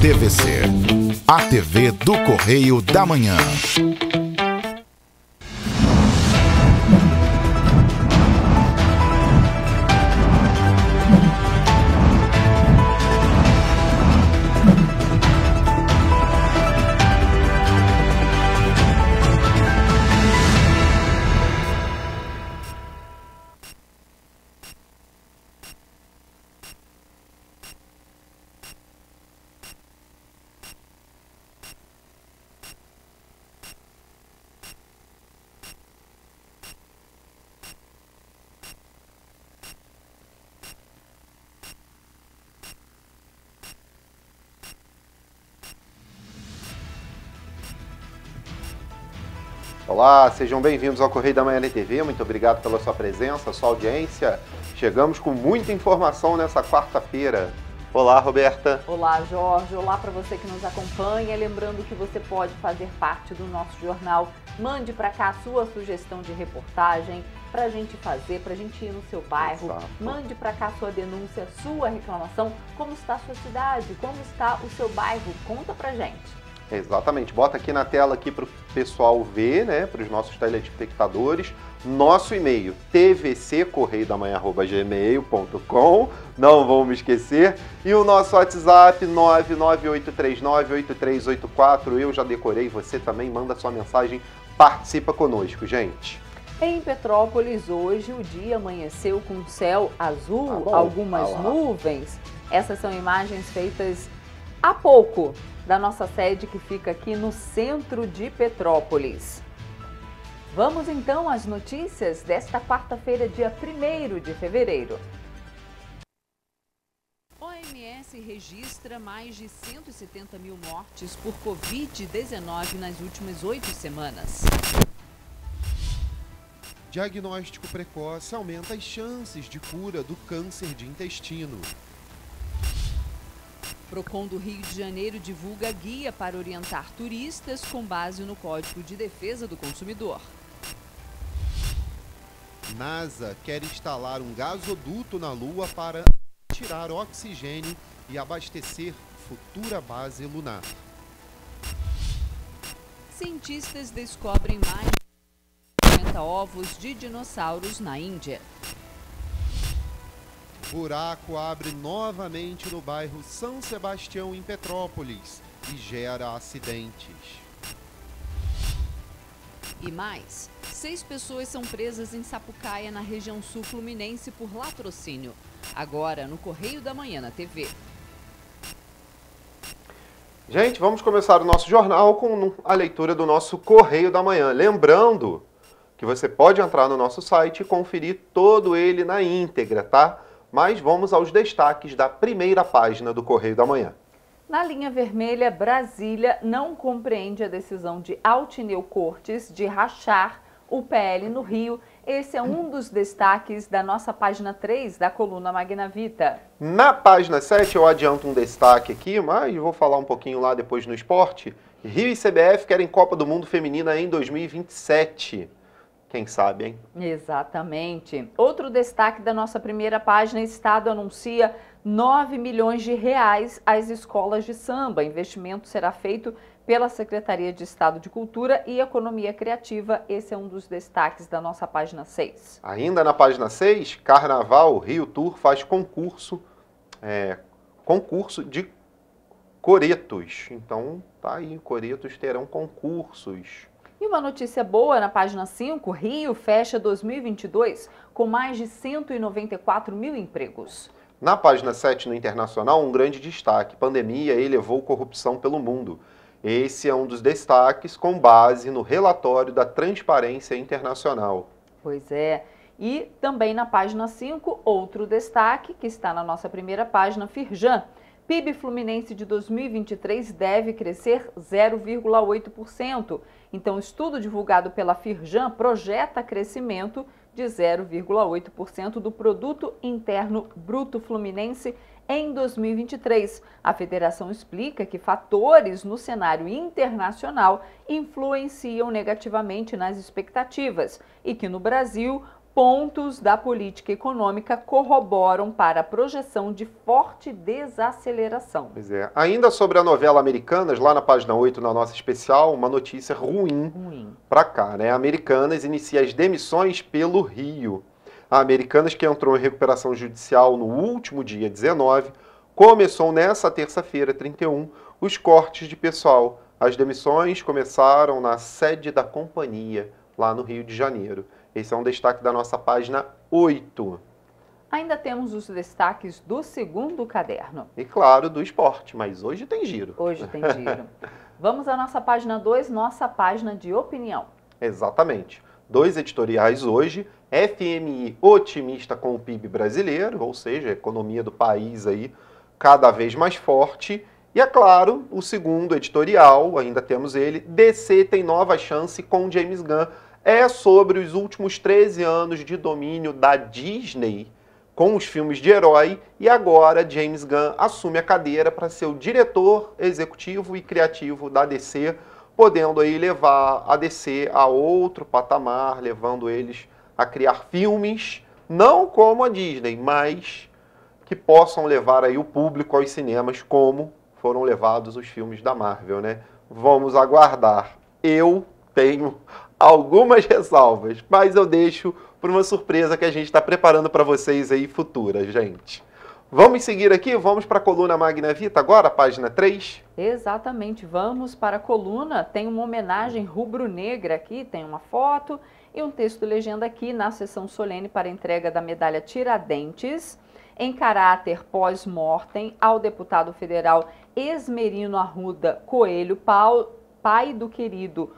TVC, a TV do Correio da Manhã. Olá, sejam bem-vindos ao Correio da Manhã TV. Muito obrigado pela sua presença, sua audiência. Chegamos com muita informação nessa quarta-feira. Olá, Roberta. Olá, Jorge. Olá para você que nos acompanha. Lembrando que você pode fazer parte do nosso jornal. Mande para cá a sua sugestão de reportagem para a gente fazer, para a gente ir no seu bairro. Exato. Mande para cá a sua denúncia, a sua reclamação. Como está a sua cidade? Como está o seu bairro? Conta pra gente. Exatamente. Bota aqui na tela aqui para o pessoal ver, né, para os nossos telespectadores, nosso e-mail, tvccorreiodamanhã@gmail.com, não vão me esquecer, e o nosso WhatsApp 998398384, eu já decorei, você também manda sua mensagem, participa conosco, gente. Em Petrópolis, hoje o dia amanheceu com céu azul, algumas nuvens. Essas são imagens feitas há pouco da nossa sede que fica aqui no centro de Petrópolis. Vamos então às notícias desta quarta-feira, dia 1º de fevereiro. OMS registra mais de 170 mil mortes por Covid-19 nas últimas 8 semanas. Diagnóstico precoce aumenta as chances de cura do câncer de intestino. Procon do Rio de Janeiro divulga guia para orientar turistas com base no Código de Defesa do Consumidor. NASA quer instalar um gasoduto na Lua para tirar oxigênio e abastecer futura base lunar. Cientistas descobrem mais de 50 ovos de dinossauros na Índia. Buraco abre novamente no bairro São Sebastião, em Petrópolis, e gera acidentes. E mais, 6 pessoas são presas em Sapucaia, na região sul fluminense, por latrocínio. Agora, no Correio da Manhã, na TV. Gente, vamos começar o nosso jornal com a leitura do nosso Correio da Manhã. Lembrando que você pode entrar no nosso site e conferir todo ele na íntegra, tá? Mas vamos aos destaques da primeira página do Correio da Manhã. Na linha vermelha, Brasília não compreende a decisão de Altineu Cortes de rachar o PL no Rio. Esse é um dos destaques da nossa página 3 da coluna Magna Vita. Na página 7 eu adianto um destaque aqui, mas vou falar um pouquinho lá depois no esporte. Rio e CBF querem Copa do Mundo Feminina em 2027. Quem sabe, hein? Exatamente. Outro destaque da nossa primeira página, Estado anuncia 9 milhões de reais às escolas de samba. Investimento será feito pela Secretaria de Estado de Cultura e Economia Criativa. Esse é um dos destaques da nossa página 6. Ainda na página 6, Carnaval Rio Tour faz concurso de coretos. Então, tá aí, coretos terão concursos. E uma notícia boa na página 5, Rio fecha 2022 com mais de 194 mil empregos. Na página 7, no Internacional, um grande destaque, pandemia elevou corrupção pelo mundo. Esse é um dos destaques com base no relatório da Transparência Internacional. Pois é. E também na página 5, outro destaque que está na nossa primeira página, Firjan. PIB fluminense de 2023 deve crescer 0,8%. Então, o estudo divulgado pela Firjan projeta crescimento de 0,8% do Produto Interno Bruto Fluminense em 2023. A federação explica que fatores no cenário internacional influenciam negativamente nas expectativas e que no Brasil pontos da política econômica corroboram para a projeção de forte desaceleração. Pois é. Ainda sobre a novela Americanas, lá na página 8, na nossa especial, uma notícia ruim para cá, né? Americanas inicia as demissões pelo Rio. A Americanas, que entrou em recuperação judicial no último dia 19, começou nessa terça-feira, 31, os cortes de pessoal. As demissões começaram na sede da companhia, lá no Rio de Janeiro. Esse é um destaque da nossa página 8. Ainda temos os destaques do segundo caderno. E claro, do esporte, mas hoje tem giro. Hoje tem giro. Vamos à nossa página 2, nossa página de opinião. Exatamente. 2 editoriais hoje. FMI otimista com o PIB brasileiro, ou seja, a economia do país aí cada vez mais forte. E é claro, o segundo editorial, ainda temos ele, DC tem nova chance com James Gunn. É sobre os últimos 13 anos de domínio da Disney com os filmes de herói e agora James Gunn assume a cadeira para ser o diretor executivo e criativo da DC, podendo aí levar a DC a outro patamar, levando eles a criar filmes, não como a Disney, mas que possam levar aí o público aos cinemas como foram levados os filmes da Marvel, né? Vamos aguardar. Eu tenho algumas ressalvas, mas eu deixo por uma surpresa que a gente está preparando para vocês aí futura, gente. Vamos seguir aqui? Vamos para a coluna Magna Vita agora, página 3? Exatamente, vamos para a coluna. Tem uma homenagem rubro-negra aqui, tem uma foto e um texto legenda aqui na sessão solene para entrega da medalha Tiradentes, em caráter pós-mortem, ao deputado federal Esmerino Arruda Coelho, pai do querido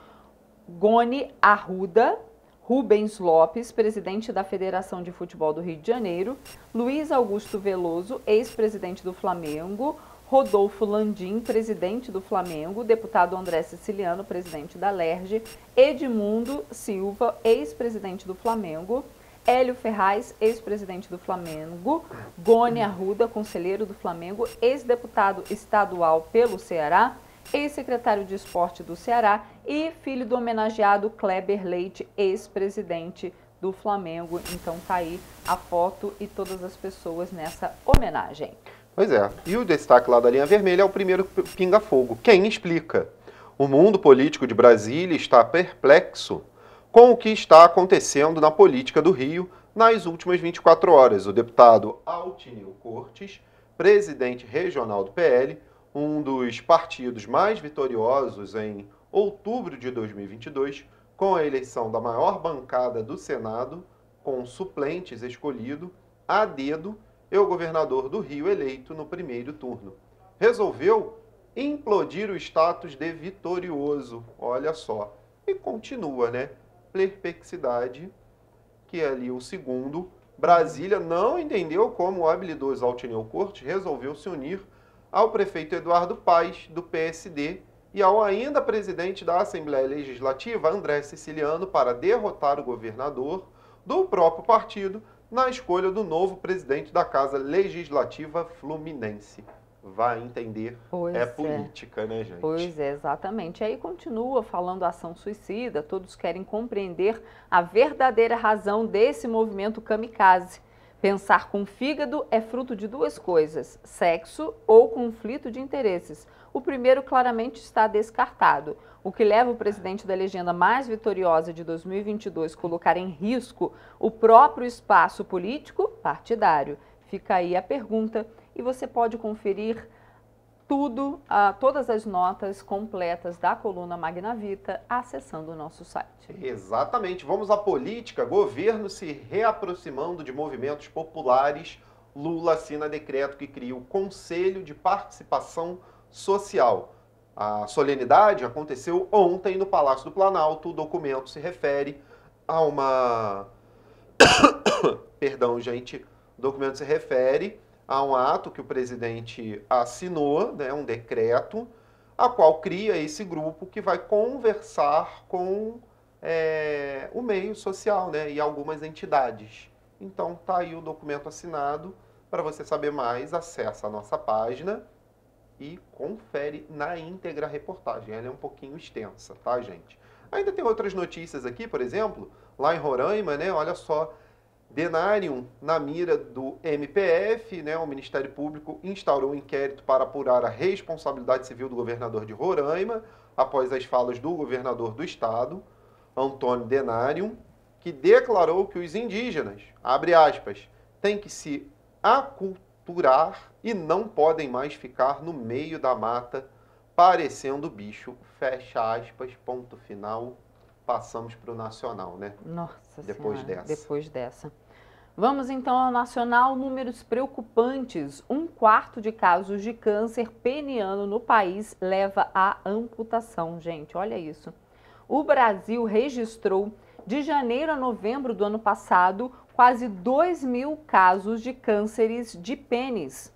Goni Arruda, Rubens Lopes, presidente da Federação de Futebol do Rio de Janeiro, Luiz Augusto Veloso, ex-presidente do Flamengo, Rodolfo Landim, presidente do Flamengo, deputado André Siciliano, presidente da LERJ, Edmundo Silva, ex-presidente do Flamengo, Hélio Ferraz, ex-presidente do Flamengo, Goni Arruda, conselheiro do Flamengo, ex-deputado estadual pelo Ceará, ex-secretário de Esporte do Ceará e filho do homenageado Kleber Leite, ex-presidente do Flamengo. Então tá aí a foto e todas as pessoas nessa homenagem. Pois é, e o destaque lá da linha vermelha é o primeiro pinga-fogo. Quem explica? O mundo político de Brasília está perplexo com o que está acontecendo na política do Rio nas últimas 24 horas. O deputado Altinil Cortes, presidente regional do PL, um dos partidos mais vitoriosos em outubro de 2022, com a eleição da maior bancada do Senado, com suplentes escolhido a dedo, e o governador do Rio eleito no primeiro turno. Resolveu implodir o status de vitorioso, olha só, e continua, né? Perplexidade, que é ali o segundo. Brasília não entendeu como o habilidoso Altinil Cortes resolveu se unir ao prefeito Eduardo Paes, do PSD, e ao ainda presidente da Assembleia Legislativa, André Siciliano, para derrotar o governador do próprio partido na escolha do novo presidente da Casa Legislativa Fluminense. Vai entender, é política, né, gente? Pois é, exatamente. Aí continua falando ação suicida, todos querem compreender a verdadeira razão desse movimento kamikaze. Pensar com fígado é fruto de duas coisas, sexo ou conflito de interesses. O primeiro claramente está descartado. O que leva o presidente da legenda mais vitoriosa de 2022 a colocar em risco o próprio espaço político partidário. Fica aí a pergunta e você pode conferir tudo, todas as notas completas da coluna Magna Vita acessando o nosso site. Exatamente. Vamos à política. Governo se reaproximando de movimentos populares. Lula assina decreto que cria o Conselho de Participação Social. A solenidade aconteceu ontem no Palácio do Planalto. O documento se refere a uma... Perdão, gente. O documento se refere a um ato que o presidente assinou, né, um decreto, a qual cria esse grupo que vai conversar com o meio social, né, e algumas entidades. Então, tá aí o documento assinado. Para você saber mais, acessa a nossa página e confere na íntegra a reportagem. Ela é um pouquinho extensa, tá, gente? Ainda tem outras notícias aqui, por exemplo, lá em Roraima, né, olha só, Denárium na mira do MPF, né? O Ministério Público instaurou um inquérito para apurar a responsabilidade civil do governador de Roraima, após as falas do governador do estado, Antônio Denárium, que declarou que os indígenas, abre aspas, têm que se aculturar e não podem mais ficar no meio da mata parecendo bicho, fecha aspas, ponto final. Passamos para o nacional, né? Nossa Depois Senhora, dessa. depois dessa. Vamos então ao nacional, números preocupantes. 1/4 de casos de câncer peniano no país leva à amputação, gente, olha isso. O Brasil registrou, de janeiro a novembro do ano passado, quase 2.000 casos de cânceres de pênis.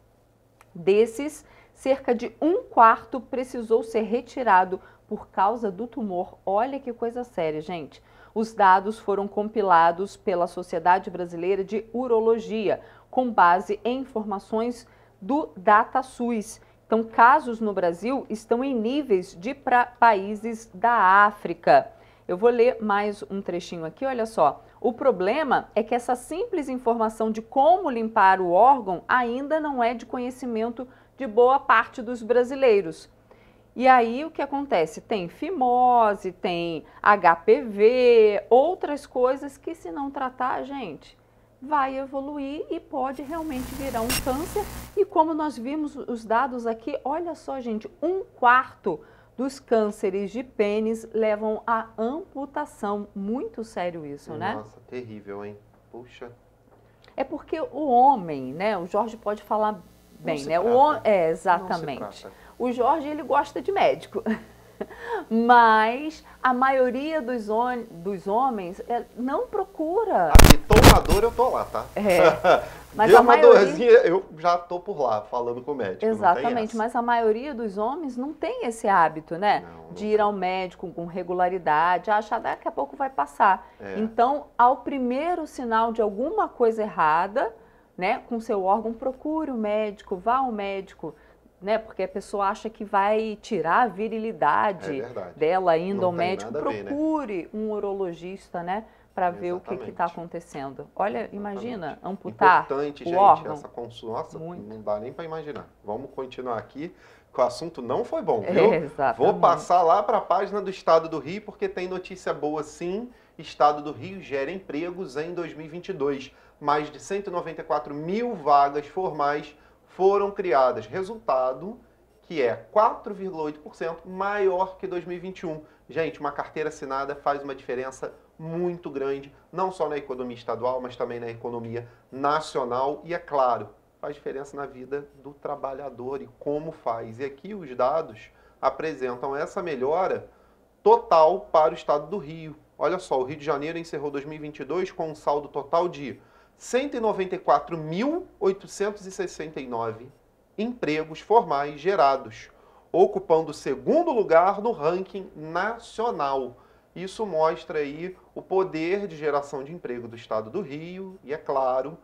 Desses, cerca de 1/4 precisou ser retirado por causa do tumor. Olha que coisa séria, gente. Os dados foram compilados pela Sociedade Brasileira de Urologia, com base em informações do DataSUS. Então, casos no Brasil estão em níveis de países da África. Eu vou ler mais um trechinho aqui, olha só. O problema é que essa simples informação de como limpar o órgão ainda não é de conhecimento de boa parte dos brasileiros. E aí o que acontece? Tem fimose, tem HPV, outras coisas que se não tratar, gente, vai evoluir e pode realmente virar um câncer. E como nós vimos os dados aqui, olha só, gente, 1/4 dos cânceres de pênis levam à amputação. Muito sério isso, né? Nossa, terrível, hein? Puxa. É porque o homem, né? O Jorge pode falar bem, né? Exatamente. O Jorge, ele gosta de médico, mas a maioria dos homens não procura. Aqui, tomador, eu tô lá, tá? Mas a dorzinha, eu já tô por lá, falando com o médico. Exatamente, mas a maioria dos homens não tem esse hábito, né? Não de ir ao médico com regularidade, achar daqui a pouco vai passar. Então, ao primeiro sinal de alguma coisa errada, né, com seu órgão, procure o médico, vá ao médico, né? Porque a pessoa acha que vai tirar a virilidade dela indo ao médico. Procure um urologista, né? Para ver o que está acontecendo. Olha, imagina, amputar importante, o gente, órgão. Essa consulta, não dá nem para imaginar. Vamos continuar aqui, que o assunto não foi bom, viu? Vou passar lá para a página do Estado do Rio, porque tem notícia boa sim. Estado do Rio gera empregos em 2022. Mais de 194.000 vagas formais foram criadas. Resultado que é 4,8% maior que 2021. Gente, uma carteira assinada faz uma diferença muito grande, não só na economia estadual, mas também na economia nacional e, é claro, faz diferença na vida do trabalhador e como faz. E aqui os dados apresentam essa melhora total para o estado do Rio. Olha só, o Rio de Janeiro encerrou 2022 com um saldo total de 194.869 empregos formais gerados, ocupando o segundo lugar no ranking nacional. Isso mostra aí o poder de geração de emprego do estado do Rio e, é claro,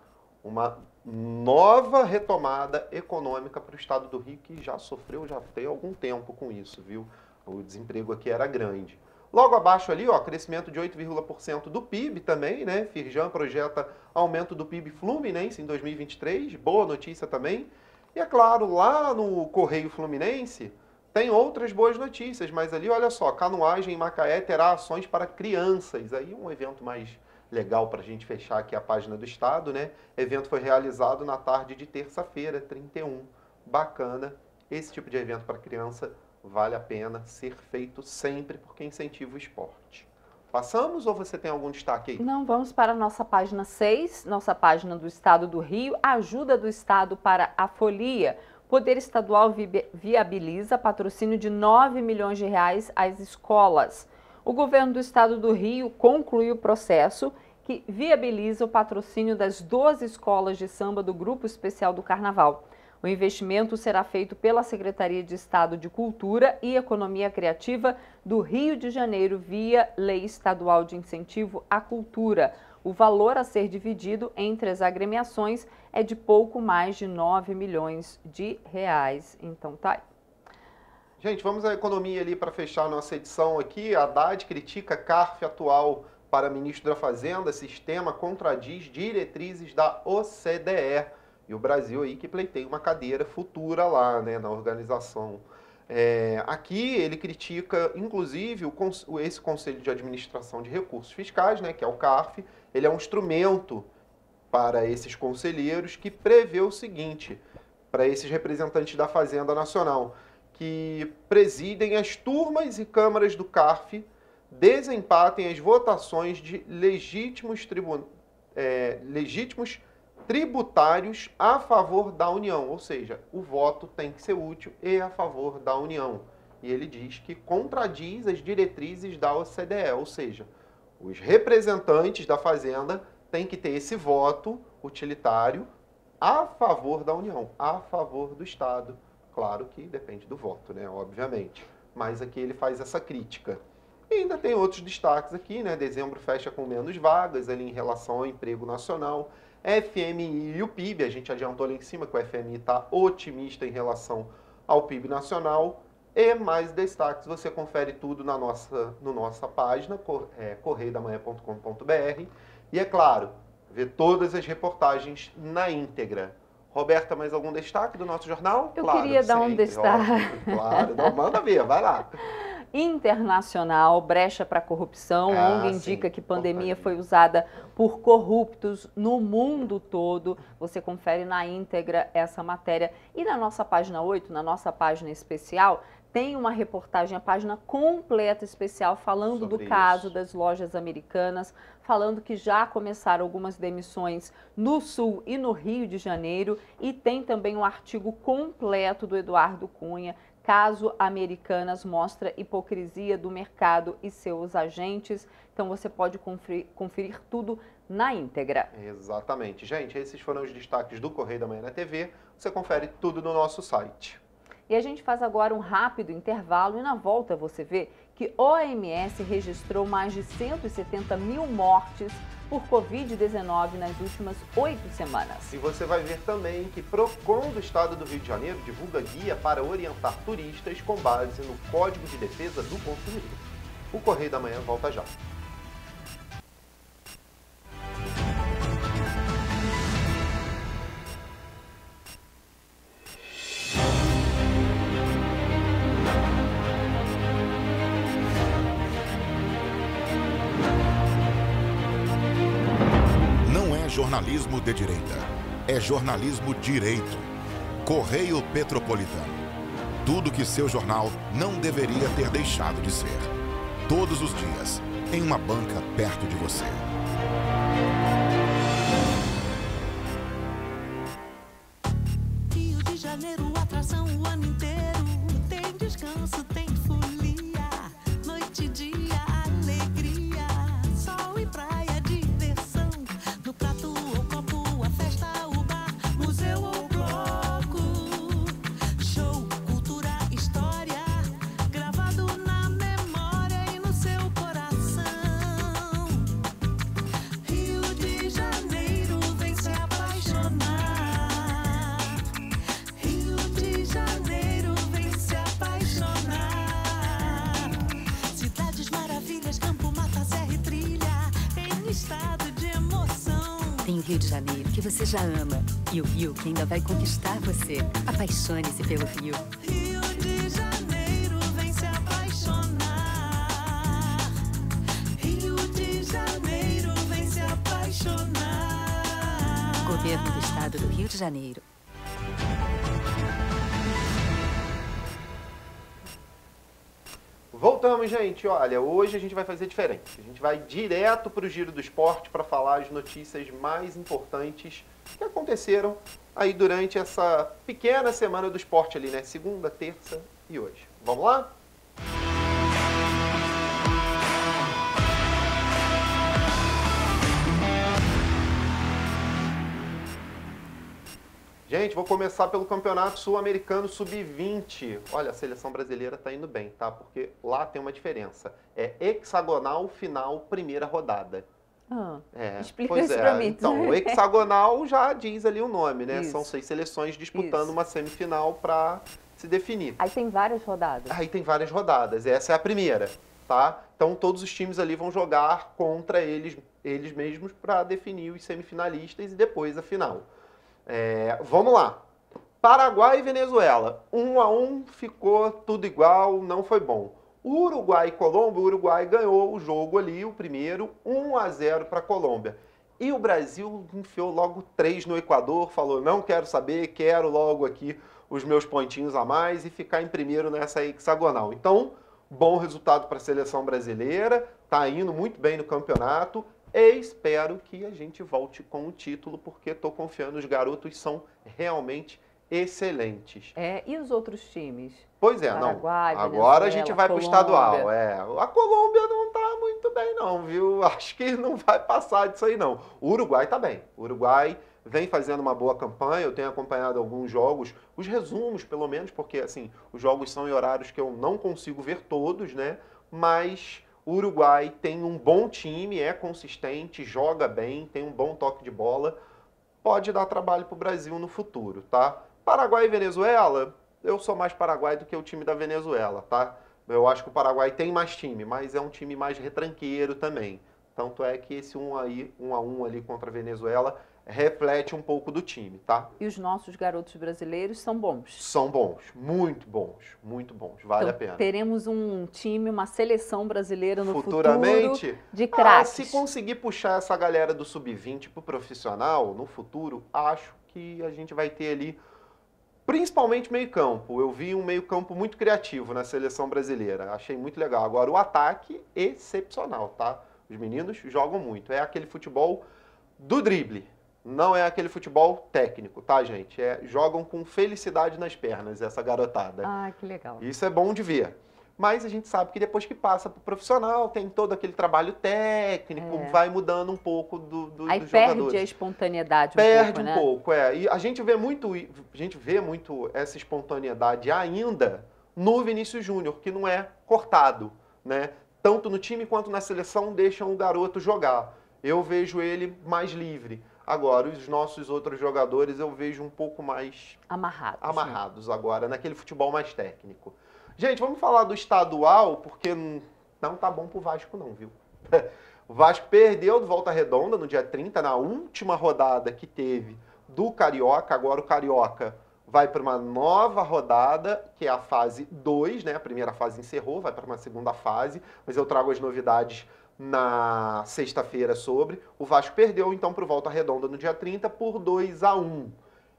uma nova retomada econômica para o estado do Rio, que já sofreu, já tem algum tempo com isso, viu? O desemprego aqui era grande. Logo abaixo ali, ó, crescimento de 8,% do PIB também, né? Firjan projeta aumento do PIB Fluminense em 2023, boa notícia também. E é claro, lá no Correio Fluminense tem outras boas notícias, mas ali, olha só, canoagem em Macaé terá ações para crianças. Aí um evento mais legal para a gente fechar aqui a página do Estado, né? O evento foi realizado na tarde de terça-feira, 31. Bacana. Esse tipo de evento para criança vale a pena ser feito sempre, porque incentiva o esporte. Passamos ou você tem algum destaque aí? Não, vamos para a nossa página 6, nossa página do Estado do Rio, ajuda do Estado para a folia. Poder Estadual viabiliza patrocínio de R$ 9 milhões às escolas. O governo do Estado do Rio concluiu o processo que viabiliza o patrocínio das 12 escolas de samba do Grupo Especial do Carnaval. O investimento será feito pela Secretaria de Estado de Cultura e Economia Criativa do Rio de Janeiro via Lei Estadual de Incentivo à Cultura. O valor a ser dividido entre as agremiações é de pouco mais de R$ 9 milhões. Então tá aí. Gente, vamos à economia ali para fechar a nossa edição aqui. A Haddad critica CARF atual para ministro da Fazenda, sistema contradiz diretrizes da OCDE. E o Brasil aí que pleiteia uma cadeira futura lá, né, na organização. Aqui ele critica, inclusive, esse Conselho de Administração de Recursos Fiscais, né, que é o CARF. Ele é um instrumento para esses conselheiros que prevê o seguinte, para esses representantes da Fazenda Nacional, que presidem as turmas e câmaras do CARF, desempatem as votações de legítimos tributários a favor da União, ou seja, o voto tem que ser útil e a favor da União. E ele diz que contradiz as diretrizes da OCDE, ou seja, os representantes da Fazenda têm que ter esse voto utilitário a favor da União, a favor do Estado. Claro que depende do voto, né? Obviamente. Mas aqui ele faz essa crítica. E ainda tem outros destaques aqui, né? Dezembro fecha com menos vagas ali em relação ao emprego nacional. FMI e o PIB, a gente adiantou ali em cima que o FMI está otimista em relação ao PIB nacional. E mais destaques, você confere tudo na nossa página, correiodamanha.com.br. E é claro, vê todas as reportagens na íntegra. Roberta, mais algum destaque do nosso jornal? Eu queria dar um destaque. Óbvio, claro, não, manda ver, vai lá. Internacional, brecha para corrupção. A ONG indica que pandemia importante. foi usada por corruptos no mundo todo. Você confere na íntegra essa matéria. E na nossa página 8, na nossa página especial, tem uma reportagem, a página completa especial, falando Sobre do caso isso. das lojas americanas, falando que já começaram algumas demissões no Sul e no Rio de Janeiro. E tem também um artigo completo do Eduardo Cunha, Caso Americanas, mostra hipocrisia do mercado e seus agentes. Então você pode conferir tudo na íntegra. Exatamente. Gente, esses foram os destaques do Correio da Manhã na TV. Você confere tudo no nosso site. E a gente faz agora um rápido intervalo e na volta você vê que OMS registrou mais de 170 mil mortes por Covid-19 nas últimas 8 semanas. E você vai ver também que Procon do Estado do Rio de Janeiro divulga guia para orientar turistas com base no Código de Defesa do Consumidor. O Correio da Manhã volta já. Jornalismo de direita. É jornalismo direito. Correio Petropolitano. Tudo que seu jornal não deveria ter deixado de ser. Todos os dias, em uma banca perto de você. Rio de Janeiro, atração o ano inteiro. Tem descanso, tem folia. Noite e dia, alegria. Sol e praia, diversão. No prato ou copo, a festa, o bar, museu ou bloco. Show, cultura, história, gravado na memória e no seu coração. Rio de Janeiro, vem se apaixonar. Rio de Janeiro, vem se apaixonar. Cidades maravilhas, campo, mata, serra e trilha, em estado de emoção. Tem o Rio de Janeiro, que você já ama, e o Rio, que ainda vai conquistar você. Apaixone-se pelo Rio. Rio de Janeiro, vem se apaixonar. Rio de Janeiro, vem se apaixonar. Governo do Estado do Rio de Janeiro. Voltamos, gente. Olha, hoje a gente vai fazer diferente. A gente vai direto para o Giro do Esporte para falar as notícias mais importantes que aconteceram aí durante essa pequena semana do esporte ali, né? Segunda, terça e hoje. Vamos lá? Gente, vou começar pelo Campeonato Sul-Americano Sub-20. Olha, a seleção brasileira tá indo bem, tá? Porque lá tem uma diferença. É hexagonal final, primeira rodada. Explica isso pra mim. Então, o hexagonal já diz ali o nome, né? Isso. São 6 seleções disputando Isso. uma semifinal para se definir. Aí tem várias rodadas. Aí tem várias rodadas. Essa é a primeira. tá? Então todos os times ali vão jogar contra eles mesmos para definir os semifinalistas e depois a final. Vamos lá. Paraguai e Venezuela. 1-1, ficou tudo igual, não foi bom. Uruguai e Colômbia, o Uruguai ganhou o jogo ali, o primeiro, 1-0 para a Colômbia. E o Brasil enfiou logo 3 no Equador, falou, não quero saber, quero logo aqui os meus pontinhos a mais e ficar em primeiro nessa hexagonal. Então, bom resultado para a seleção brasileira, tá indo muito bem no campeonato e espero que a gente volte com o título, porque estou confiando, os garotos são realmente excelentes. E os outros times? Pois é, Paraguai, não. Agora Venezuela, a gente vai para o Colômbia. estadual. A Colômbia não tá muito bem não, viu? Acho que não vai passar disso aí não. O Uruguai tá bem. O Uruguai vem fazendo uma boa campanha, eu tenho acompanhado alguns jogos, os resumos pelo menos, porque assim, os jogos são em horários que eu não consigo ver todos, né? Mas o Uruguai tem um bom time, é consistente, joga bem, tem um bom toque de bola, pode dar trabalho pro Brasil no futuro, tá? Paraguai e Venezuela, eu sou mais Paraguai do que o time da Venezuela, tá? Eu acho que o Paraguai tem mais time, mas é um time mais retranqueiro também. Tanto é que esse 1-1 ali contra a Venezuela reflete um pouco do time, tá? E os nossos garotos brasileiros são bons? São bons, muito bons, vale Então, a pena. Teremos um time, uma seleção brasileira no Futuramente, futuro de craques. se conseguir puxar essa galera do sub-20 pro profissional, no futuro, acho que a gente vai ter ali, principalmente meio-campo. Eu vi um meio-campo muito criativo na seleção brasileira, achei muito legal. Agora, o ataque, excepcional, tá? Os meninos jogam muito, é aquele futebol do drible. Não é aquele futebol técnico, tá, gente? Jogam com felicidade nas pernas, essa garotada. Ah, que legal. Isso é bom de ver. Mas a gente sabe que depois que passa pro profissional, tem todo aquele trabalho técnico, vai mudando um pouco dos jogadores. Aí perde a espontaneidade Perde um um pouco, E a gente vê muito essa espontaneidade ainda no Vinícius Júnior, que não é cortado, né? Tanto no time quanto na seleção deixam o garoto jogar. Eu vejo ele mais livre. Agora, os nossos outros jogadores eu vejo um pouco mais amarrados agora, naquele futebol mais técnico. Gente, vamos falar do estadual, porque não tá bom pro Vasco não, viu? O Vasco perdeu do Volta Redonda no dia 30, na última rodada que teve do Carioca. Agora o Carioca vai para uma nova rodada, que é a fase 2, né? A primeira fase encerrou, vai para uma segunda fase, mas eu trago as novidades na sexta-feira sobre. O Vasco perdeu, então, para o Volta Redonda no dia 30 por 2-1.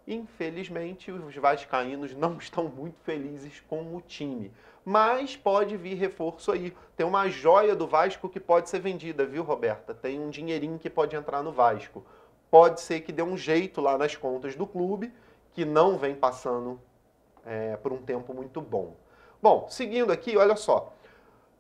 Infelizmente, os vascaínos não estão muito felizes com o time. Mas pode vir reforço aí. Tem uma joia do Vasco que pode ser vendida, viu, Roberta? Tem um dinheirinho que pode entrar no Vasco. Pode ser que dê um jeito lá nas contas do clube, que não vem passando por um tempo muito bom. Bom, seguindo aqui, olha só.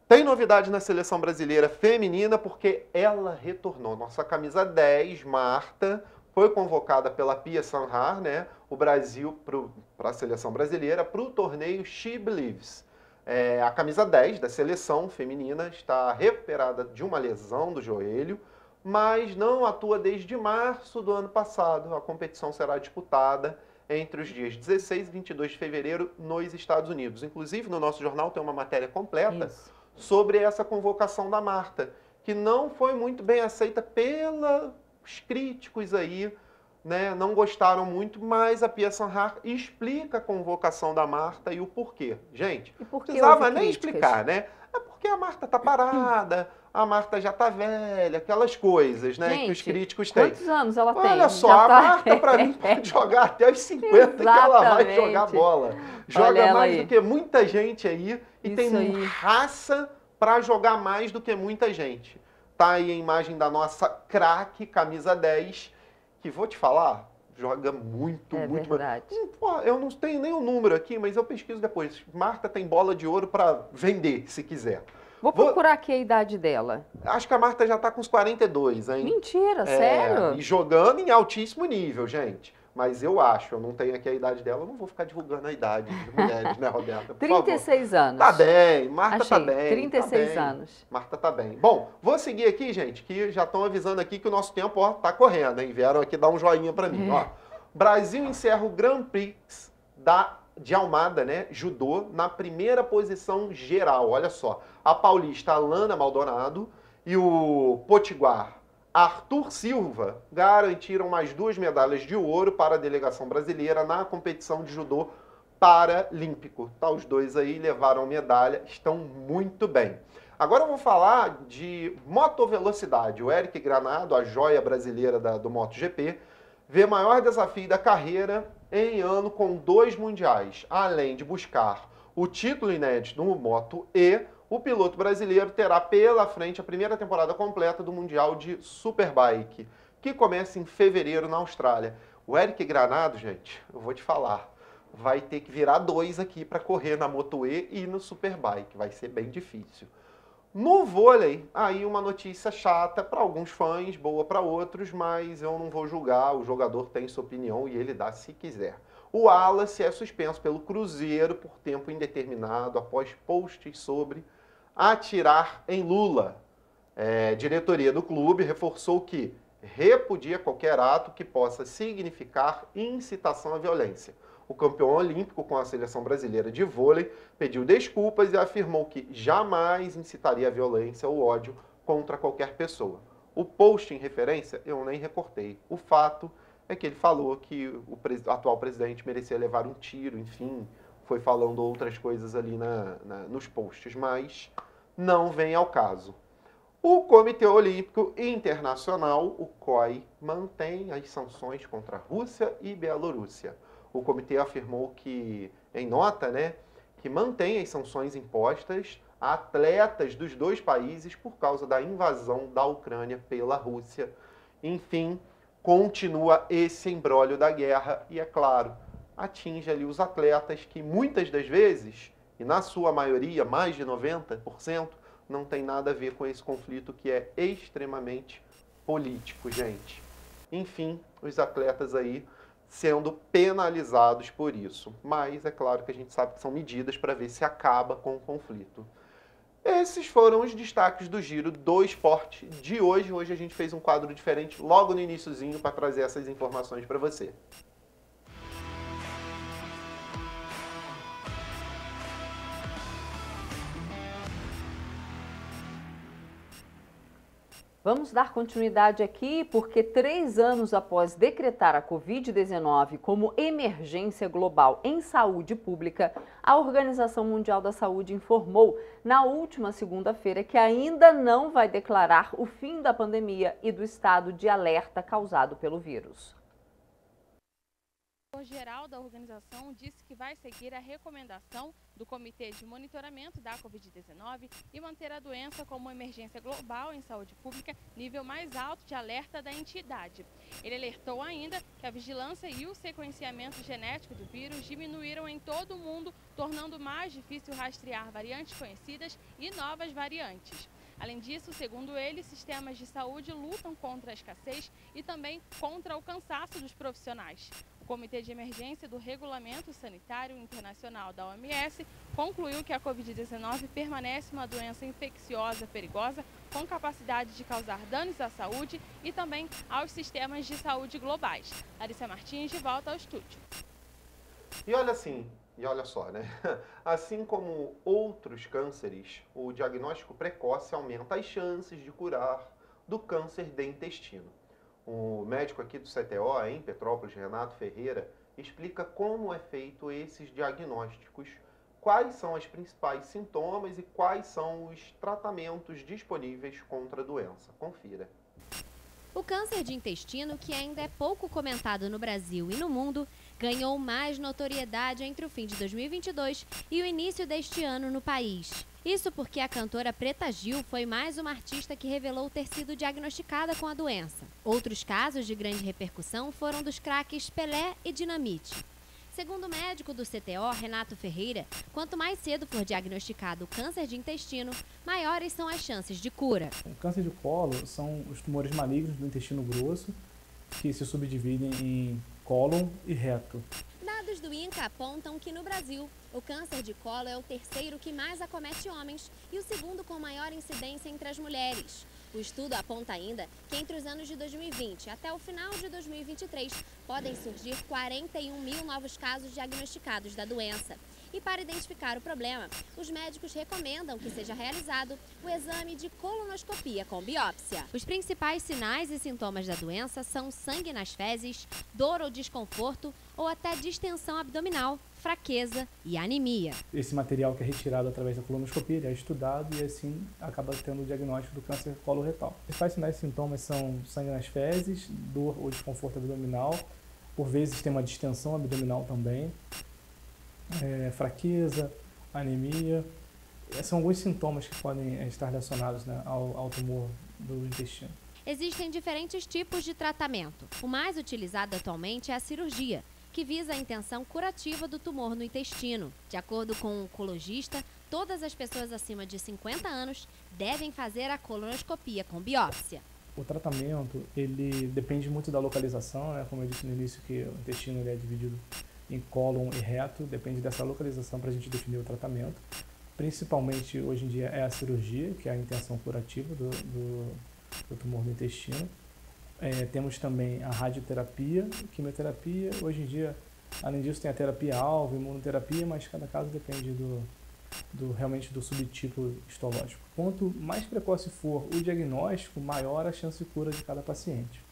Tem novidade na seleção brasileira feminina, porque ela retornou. Nossa camisa 10, Marta, foi convocada pela Pia Sanhar, né? O Brasil, para a seleção brasileira, para o torneio She Believes. A camisa 10 da seleção feminina está recuperada de uma lesão do joelho, mas não atua desde março do ano passado. A competição será disputada entre os dias 16 e 22 de fevereiro nos Estados Unidos. Inclusive, no nosso jornal tem uma matéria completa sobre essa convocação da Marta, que não foi muito bem aceita pelos críticos aí, né? Não gostaram muito, mas a Pia Sanhar explica a convocação da Marta e o porquê. Gente, não precisava nem explicar, né? É porque a Marta tá parada, a Marta já tá velha, aquelas coisas, né? Gente, que os críticos têm. Quantos anos ela tem? Olha só, a Marta pra mim pode jogar até os 50 que ela vai jogar bola. Joga mais do que muita gente aí e Isso tem aí. raça pra jogar mais do que muita gente. Tá aí a imagem da nossa craque, camisa 10, que vou te falar, joga muito, muito. Verdade. Pô, eu não tenho nem o número aqui, mas eu pesquiso depois. Marta tem bola de ouro pra vender, se quiser. Vou procurar aqui a idade dela. Acho que a Marta já tá com uns 42, hein? Mentira, sério? E jogando em altíssimo nível, gente. Mas eu acho, eu não tenho aqui a idade dela, eu não vou ficar divulgando a idade de mulheres, né, Roberta? Por 36 favor. anos. Tá bem, Marta tá Achei, bem. 36 tá bem. anos. Marta tá bem. Bom, vou seguir aqui, gente, que já estão avisando aqui que o nosso tempo, ó, tá correndo, hein? Vieram aqui dar um joinha pra mim, ó. Brasil encerra o Grand Prix da de Almada, né, judô, na primeira posição geral. Olha só, a paulista Alana Maldonado e o potiguar Arthur Silva garantiram mais 2 medalhas de ouro para a delegação brasileira na competição de judô paralímpico. Tá, os dois aí levaram medalha, estão muito bem. Agora eu vou falar de motovelocidade. O Eric Granado, a joia brasileira do MotoGP, vê maior desafio da carreira em ano com 2 mundiais. Além de buscar o título inédito no Moto E, o piloto brasileiro terá pela frente a primeira temporada completa do Mundial de Superbike, que começa em fevereiro na Austrália. O Eric Granado, gente, eu vou te falar, vai ter que virar 2 aqui para correr na Moto E e no Superbike. Vai ser bem difícil. No vôlei, aí uma notícia chata para alguns fãs, boa para outros, mas eu não vou julgar, o jogador tem sua opinião e ele dá se quiser. O Wallace é suspenso pelo Cruzeiro por tempo indeterminado após posts sobre atirar em Lula. A diretoria do clube reforçou que repudia qualquer ato que possa significar incitação à violência. O campeão olímpico com a seleção brasileira de vôlei pediu desculpas e afirmou que jamais incitaria a violência ou ódio contra qualquer pessoa. O post em referência eu nem recortei. O fato é que ele falou que o atual presidente merecia levar um tiro, enfim, foi falando outras coisas ali nos posts, mas não vem ao caso. O Comitê Olímpico Internacional, o COI, mantém as sanções contra a Rússia e Bielorrússia. O comitê afirmou que, em nota, né, que mantém as sanções impostas a atletas dos 2 países por causa da invasão da Ucrânia pela Rússia. Enfim, continua esse imbróglio da guerra e, é claro, atinge ali os atletas que muitas das vezes, e na sua maioria, mais de 90%, não tem nada a ver com esse conflito que é extremamente político, gente. Enfim, os atletas aí sendo penalizados por isso. Mas é claro que a gente sabe que são medidas para ver se acaba com o conflito. Esses foram os destaques do Giro do Esporte de hoje. Hoje a gente fez um quadro diferente logo no iniciozinho para trazer essas informações para você. Vamos dar continuidade aqui porque 3 anos após decretar a Covid-19 como emergência global em saúde pública, a Organização Mundial da Saúde informou na última segunda-feira que ainda não vai declarar o fim da pandemia e do estado de alerta causado pelo vírus. O diretor-geral da organização disse que vai seguir a recomendação do Comitê de Monitoramento da Covid-19 e manter a doença como emergência global em saúde pública, nível mais alto de alerta da entidade. Ele alertou ainda que a vigilância e o sequenciamento genético do vírus diminuíram em todo o mundo, tornando mais difícil rastrear variantes conhecidas e novas variantes. Além disso, segundo ele, sistemas de saúde lutam contra a escassez e também contra o cansaço dos profissionais. O Comitê de Emergência do Regulamento Sanitário Internacional da OMS concluiu que a Covid-19 permanece uma doença infecciosa perigosa com capacidade de causar danos à saúde e também aos sistemas de saúde globais. Larissa Martins, de volta ao estúdio. E olha só, né? Assim como outros cânceres, o diagnóstico precoce aumenta as chances de curar do câncer de intestino. O médico aqui do CTO, em Petrópolis, Renato Ferreira, explica como é feito esses diagnósticos, quais são os principais sintomas e quais são os tratamentos disponíveis contra a doença. Confira. O câncer de intestino, que ainda é pouco comentado no Brasil e no mundo, ganhou mais notoriedade entre o fim de 2022 e o início deste ano no país. Isso porque a cantora Preta Gil foi mais uma artista que revelou ter sido diagnosticada com a doença. Outros casos de grande repercussão foram dos craques Pelé e Dinamite. Segundo o médico do CTO, Renato Ferreira, quanto mais cedo for diagnosticado o câncer de intestino, maiores são as chances de cura. O câncer de colo são os tumores malignos do intestino grosso, que se subdividem em cólon e reto. Dados do INCA apontam que no Brasil, o câncer de colo é o terceiro que mais acomete homens e o segundo com maior incidência entre as mulheres. O estudo aponta ainda que entre os anos de 2020 até o final de 2023 podem surgir 41 mil novos casos diagnosticados da doença. E para identificar o problema, os médicos recomendam que seja realizado o exame de colonoscopia com biópsia. Os principais sinais e sintomas da doença são sangue nas fezes, dor ou desconforto ou até distensão abdominal, fraqueza e anemia. Esse material que é retirado através da colonoscopia ele é estudado e assim acaba tendo o diagnóstico do câncer coloretal. Os principais sinais e sintomas são sangue nas fezes, dor ou desconforto abdominal, por vezes tem uma distensão abdominal também, fraqueza, anemia. São alguns sintomas que podem estar relacionados, né, ao tumor do intestino. Existem diferentes tipos de tratamento. O mais utilizado atualmente é a cirurgia, que visa a intenção curativa do tumor no intestino. De acordo com um oncologista, todas as pessoas acima de 50 anos devem fazer a colonoscopia com biópsia. O tratamento, ele depende muito da localização, né? Como eu disse no início, que o intestino ele é dividido em cólon e reto, depende dessa localização para a gente definir o tratamento. Principalmente, hoje em dia, é a cirurgia, que é a intenção curativa do tumor no intestino. Temos também a radioterapia, quimioterapia. Hoje em dia, além disso, tem a terapia-alvo, imunoterapia, mas cada caso depende realmente do subtipo histológico. Quanto mais precoce for o diagnóstico, maior a chance de cura de cada paciente.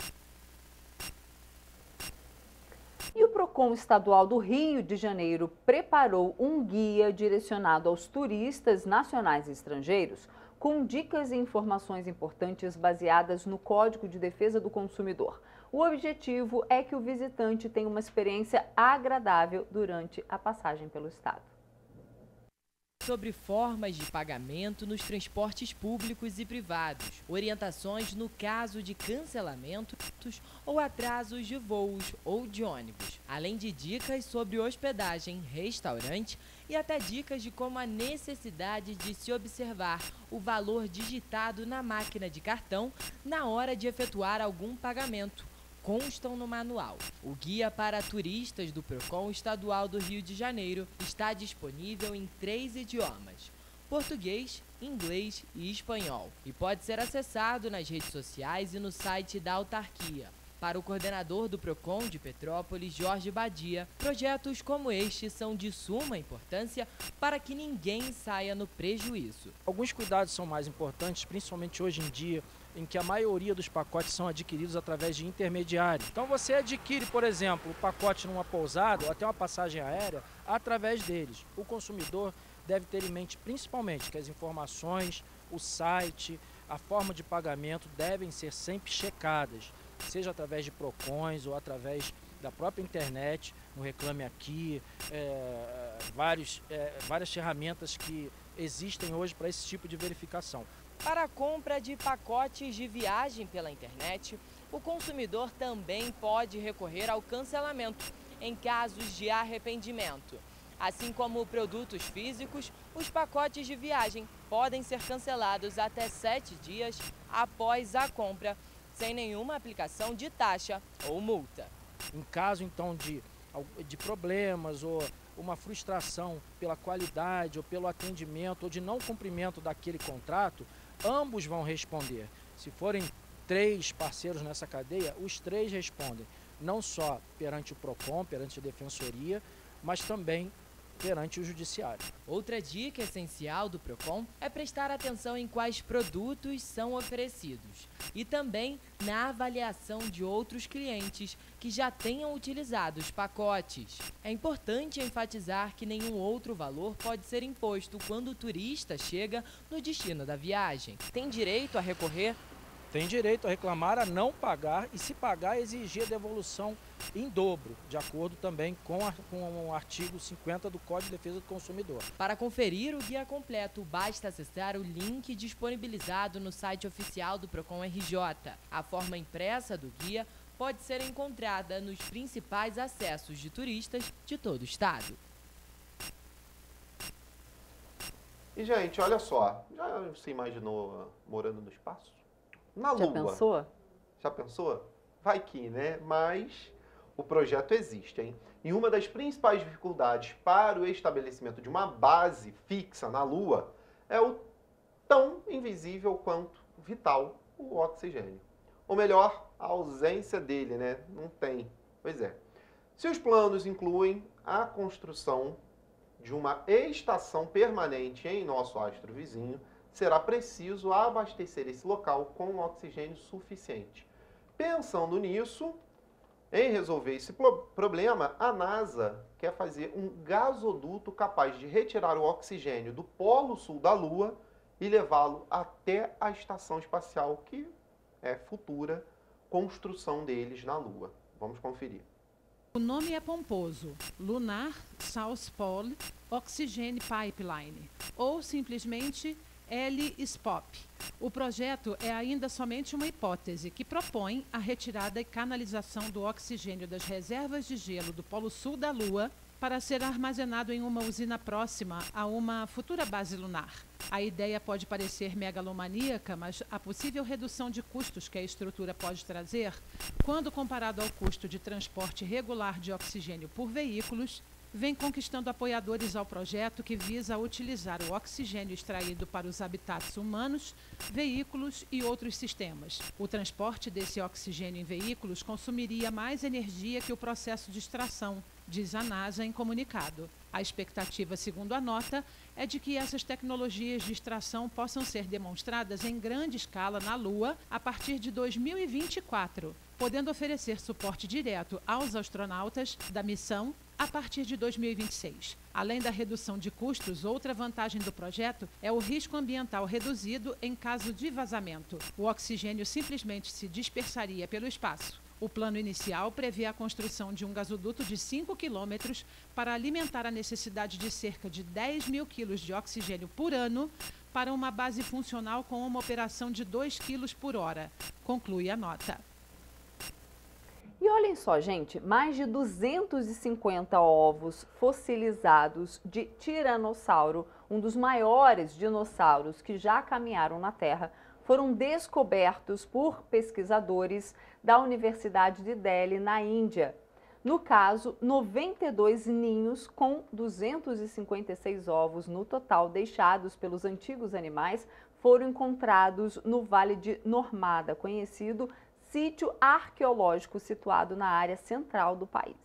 E o PROCON Estadual do Rio de Janeiro preparou um guia direcionado aos turistas nacionais e estrangeiros com dicas e informações importantes baseadas no Código de Defesa do Consumidor. O objetivo é que o visitante tenha uma experiência agradável durante a passagem pelo estado. Sobre formas de pagamento nos transportes públicos e privados, orientações no caso de cancelamentos ou atrasos de voos ou de ônibus, além de dicas sobre hospedagem, restaurante e até dicas de como a necessidade de se observar o valor digitado na máquina de cartão na hora de efetuar algum pagamento constam no manual. O guia para turistas do PROCON Estadual do Rio de Janeiro está disponível em 3 idiomas: português, inglês e espanhol, e pode ser acessado nas redes sociais e no site da autarquia. Para o coordenador do PROCON de Petrópolis, Jorge Badia, projetos como este são de suma importância para que ninguém saia no prejuízo. Alguns cuidados são mais importantes, principalmente hoje em dia, em que a maioria dos pacotes são adquiridos através de intermediários. Então você adquire, por exemplo, o pacote numa pousada ou até uma passagem aérea através deles. O consumidor deve ter em mente principalmente que as informações, o site, a forma de pagamento devem ser sempre checadas, seja através de PROCONs ou através da própria internet, no Reclame Aqui, várias ferramentas que existem hoje para esse tipo de verificação. Para a compra de pacotes de viagem pela internet, o consumidor também pode recorrer ao cancelamento em casos de arrependimento. Assim como produtos físicos, os pacotes de viagem podem ser cancelados até 7 dias após a compra, sem nenhuma aplicação de taxa ou multa. Em caso, então, de problemas ou uma frustração pela qualidade ou pelo atendimento ou de não cumprimento daquele contrato, ambos vão responder. Se forem 3 parceiros nessa cadeia, os 3 respondem, não só perante o PROCON, perante a Defensoria, mas também perante o Judiciário. Outra dica essencial do PROCON é prestar atenção em quais produtos são oferecidos e também na avaliação de outros clientes que já tenham utilizado os pacotes. É importante enfatizar que nenhum outro valor pode ser imposto quando o turista chega no destino da viagem. Tem direito a recorrer? Tem direito a reclamar, a não pagar e, se pagar, exigir a devolução em dobro, de acordo também com o artigo 50 do Código de Defesa do Consumidor. Para conferir o guia completo, basta acessar o link disponibilizado no site oficial do PROCON RJ. A forma impressa do guia pode ser encontrada nos principais acessos de turistas de todo o estado. E, gente, olha só, já se imaginou morando no espaço? Na Lua. Já pensou? Já pensou? Vai que, né? Mas o projeto existe, hein? E uma das principais dificuldades para o estabelecimento de uma base fixa na Lua é o tão invisível quanto vital, o oxigênio. Ou melhor, a ausência dele, né? Não tem. Pois é. Se os planos incluem a construção de uma estação permanente em nosso astro vizinho, será preciso abastecer esse local com oxigênio suficiente. Pensando nisso, em resolver esse problema, a NASA quer fazer um gasoduto capaz de retirar o oxigênio do polo sul da Lua e levá-lo até a estação espacial, que é futura construção deles na Lua. Vamos conferir. O nome é pomposo, Lunar South Pole Oxygen Pipeline, ou simplesmente LSPOP. O projeto é ainda somente uma hipótese que propõe a retirada e canalização do oxigênio das reservas de gelo do Polo Sul da Lua para ser armazenado em uma usina próxima a uma futura base lunar. A ideia pode parecer megalomaníaca, mas a possível redução de custos que a estrutura pode trazer, quando comparado ao custo de transporte regular de oxigênio por veículos, vem conquistando apoiadores ao projeto que visa utilizar o oxigênio extraído para os habitats humanos, veículos e outros sistemas. O transporte desse oxigênio em veículos consumiria mais energia que o processo de extração, diz a NASA em comunicado. A expectativa, segundo a nota, é de que essas tecnologias de extração possam ser demonstradas em grande escala na Lua a partir de 2024, podendo oferecer suporte direto aos astronautas da missão a partir de 2026. Além da redução de custos, outra vantagem do projeto é o risco ambiental reduzido em caso de vazamento. O oxigênio simplesmente se dispersaria pelo espaço. O plano inicial prevê a construção de um gasoduto de 5 quilômetros para alimentar a necessidade de cerca de 10 mil quilos de oxigênio por ano para uma base funcional com uma operação de 2 quilos por hora, conclui a nota. E olhem só, gente, mais de 250 ovos fossilizados de tiranossauro, um dos maiores dinossauros que já caminharam na Terra, foram descobertos por pesquisadores da Universidade de Delhi, na Índia. No caso, 92 ninhos com 256 ovos no total deixados pelos antigos animais foram encontrados no Vale de Normada, conhecido sítio arqueológico situado na área central do país.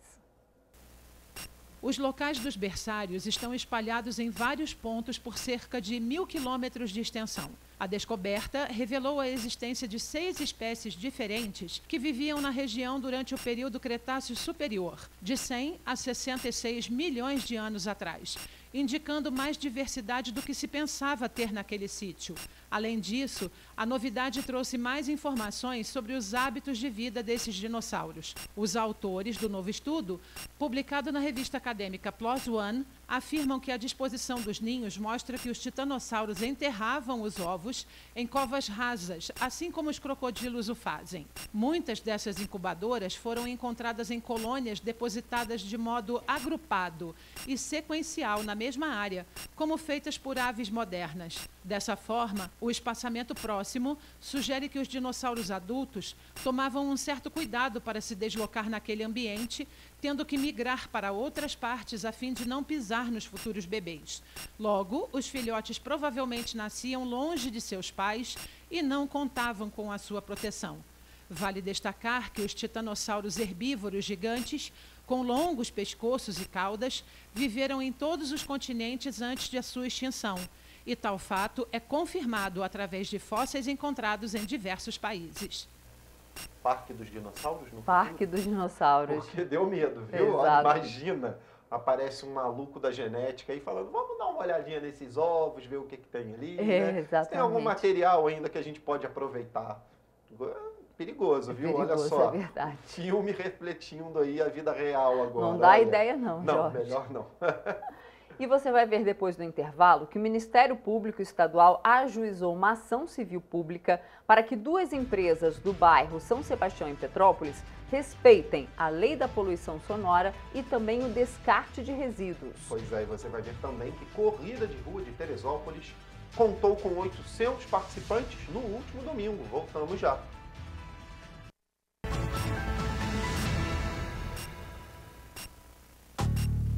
Os locais dos berçários estão espalhados em vários pontos por cerca de 1.000 quilômetros de extensão. A descoberta revelou a existência de 6 espécies diferentes que viviam na região durante o período Cretáceo Superior, de 100 a 66 milhões de anos atrás, indicando mais diversidade do que se pensava ter naquele sítio. Além disso, a novidade trouxe mais informações sobre os hábitos de vida desses dinossauros. Os autores do novo estudo, publicado na revista acadêmica PLOS ONE, afirmam que a disposição dos ninhos mostra que os titanossauros enterravam os ovos em covas rasas, assim como os crocodilos o fazem. Muitas dessas incubadoras foram encontradas em colônias depositadas de modo agrupado e sequencial na mesma área, como feitas por aves modernas. Dessa forma, o espaçamento próximo sugere que os dinossauros adultos tomavam um certo cuidado para se deslocar naquele ambiente, tendo que migrar para outras partes a fim de não pisar nos futuros bebês. Logo, os filhotes provavelmente nasciam longe de seus pais e não contavam com a sua proteção. Vale destacar que os titanossauros herbívoros gigantes, com longos pescoços e caudas, viveram em todos os continentes antes de sua extinção, e tal fato é confirmado através de fósseis encontrados em diversos países. Parque dos Dinossauros? No Parque dos Dinossauros. Porque deu medo, viu? Olha, imagina, aparece um maluco da genética aí falando, vamos dar uma olhadinha nesses ovos, ver o que tem ali, né? Exatamente. Tem algum material ainda que a gente pode aproveitar? Perigoso, viu? Perigoso, olha só. É verdade. Filme refletindo aí a vida real agora. Não dá ideia não, Não, Jorge. melhor não. E você vai ver depois do intervalo que o Ministério Público Estadual ajuizou uma ação civil pública para que 2 empresas do bairro São Sebastião, em Petrópolis, respeitem a lei da poluição sonora e também o descarte de resíduos. Pois é, e você vai ver também que Corrida de Rua de Teresópolis contou com 800 participantes no último domingo. Voltamos já.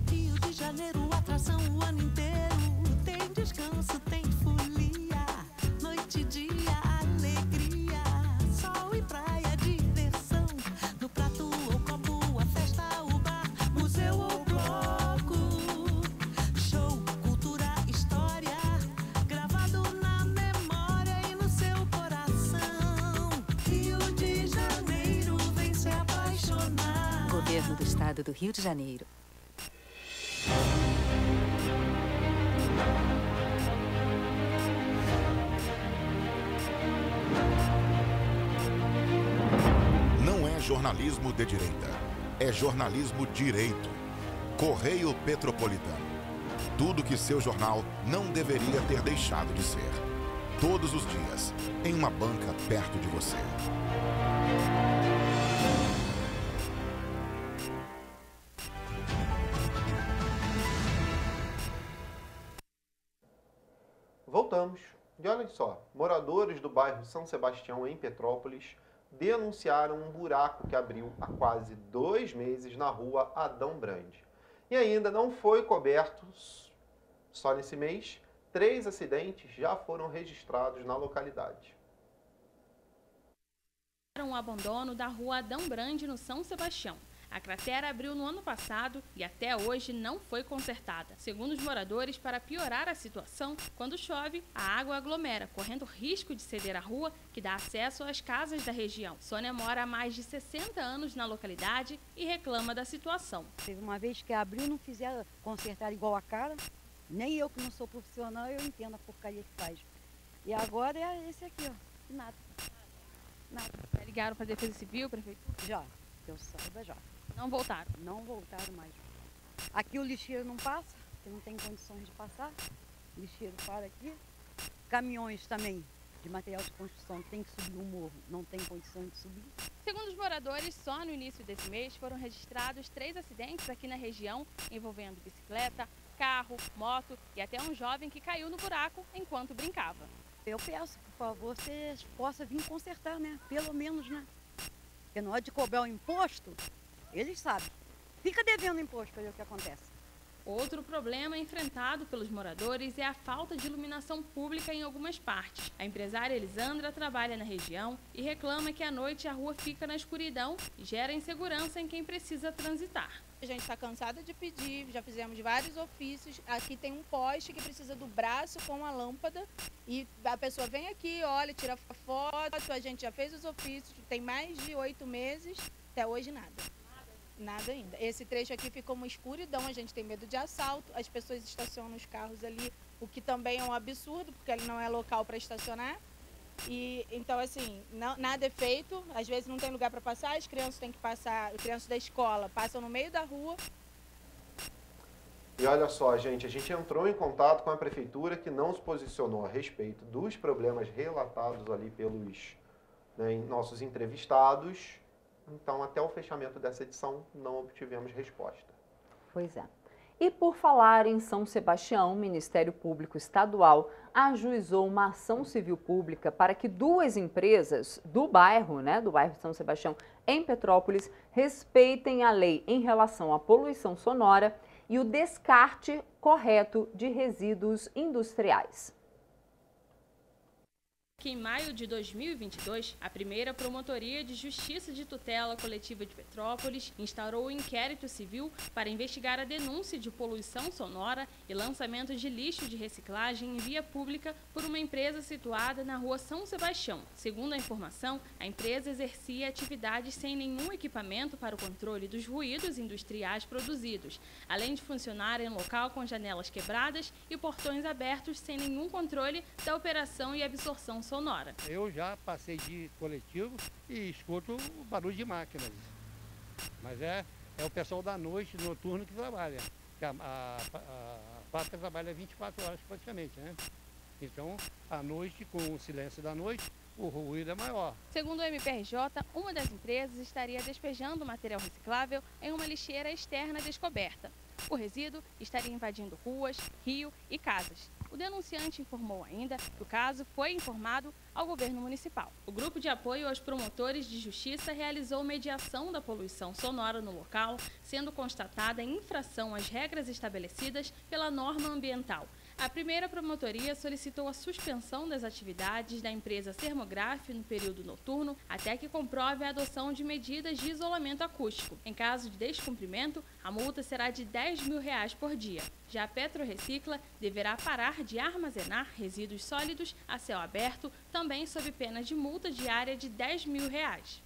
Rio de Janeiro, atração o ano inteiro. Tem descanso, tem folia. Noite e dia, alegria. Governo do Estado do Rio de Janeiro. Não é jornalismo de direita, é jornalismo direito. Correio Petropolitano. Tudo que seu jornal não deveria ter deixado de ser. Todos os dias, em uma banca perto de você. Voltamos. E olhem só, moradores do bairro São Sebastião, em Petrópolis, denunciaram um buraco que abriu há quase 2 meses na rua Adão Brande. E ainda não foi coberto, só nesse mês, 3 acidentes já foram registrados na localidade. Um abandono da rua Adão Brande, no São Sebastião. A cratera abriu no ano passado e até hoje não foi consertada. Segundo os moradores, para piorar a situação, quando chove, a água aglomera, correndo risco de ceder a rua que dá acesso às casas da região. Sônia mora há mais de 60 anos na localidade e reclama da situação. Teve uma vez que abriu, não fizeram consertar igual a cara. Nem eu, que não sou profissional, eu entendo a porcaria que faz. E agora é esse aqui, ó. Nada. Nada. Já ligaram para a Defesa Civil, prefeito? Já. Que eu saiba, já. Não voltaram? Não voltaram mais. Aqui o lixeiro não passa, porque não tem condições de passar. O lixeiro para aqui. Caminhões também de material de construção tem que subir o morro, não tem condição de subir. Segundo os moradores, só no início desse mês foram registrados 3 acidentes aqui na região, envolvendo bicicleta, carro, moto e até um jovem que caiu no buraco enquanto brincava. Eu peço, por favor, vocês possam vir consertar, né? Pelo menos, né? Porque na hora de cobrar o imposto, eles sabem. Fica devendo imposto para ver o que acontece. Outro problema enfrentado pelos moradores é a falta de iluminação pública em algumas partes. A empresária Elisandra trabalha na região e reclama que à noite a rua fica na escuridão e gera insegurança em quem precisa transitar. A gente está cansada de pedir, já fizemos vários ofícios. Aqui tem um poste que precisa do braço com a lâmpada e a pessoa vem aqui, olha, tira foto, a gente já fez os ofícios, tem mais de 8 meses, até hoje nada. Nada ainda. Esse trecho aqui ficou uma escuridão, a gente tem medo de assalto, as pessoas estacionam os carros ali, o que também é um absurdo, porque ele não é local para estacionar. E então, assim, nada é feito, às vezes não tem lugar para passar, as crianças têm que passar, as crianças da escola passam no meio da rua. E olha só, gente, a gente entrou em contato com a prefeitura que não se posicionou a respeito dos problemas relatados ali pelos nossos entrevistados. Então, até o fechamento dessa edição, não obtivemos resposta. Pois é. E por falar em São Sebastião, o Ministério Público Estadual ajuizou uma ação civil pública para que 2 empresas do bairro São Sebastião, em Petrópolis, respeitem a lei em relação à poluição sonora e o descarte correto de resíduos industriais. Que em maio de 2022, a primeira Promotoria de Justiça de Tutela Coletiva de Petrópolis instaurou o inquérito civil para investigar a denúncia de poluição sonora e lançamento de lixo de reciclagem em via pública por uma empresa situada na rua São Sebastião. Segundo a informação, a empresa exercia atividades sem nenhum equipamento para o controle dos ruídos industriais produzidos, além de funcionar em local com janelas quebradas e portões abertos sem nenhum controle da operação e absorção sonora. Eu já passei de coletivo e escuto o barulho de máquinas. Mas é o pessoal da noite, noturno, que trabalha. A fábrica trabalha 24 horas praticamente, né? Então, à noite, com o silêncio da noite, o ruído é maior. Segundo o MPRJ, uma das empresas estaria despejando material reciclável em uma lixeira externa descoberta. O resíduo estaria invadindo ruas, rio e casas. O denunciante informou ainda que o caso foi informado ao governo municipal. O grupo de apoio aos promotores de justiça realizou mediação da poluição sonora no local, sendo constatada infração às regras estabelecidas pela norma ambiental. A primeira promotoria solicitou a suspensão das atividades da empresa Sermograf no período noturno até que comprove a adoção de medidas de isolamento acústico. Em caso de descumprimento, a multa será de R$10.000 por dia. Já a Petrorecicla deverá parar de armazenar resíduos sólidos a céu aberto, também sob pena de multa diária de R$10.000.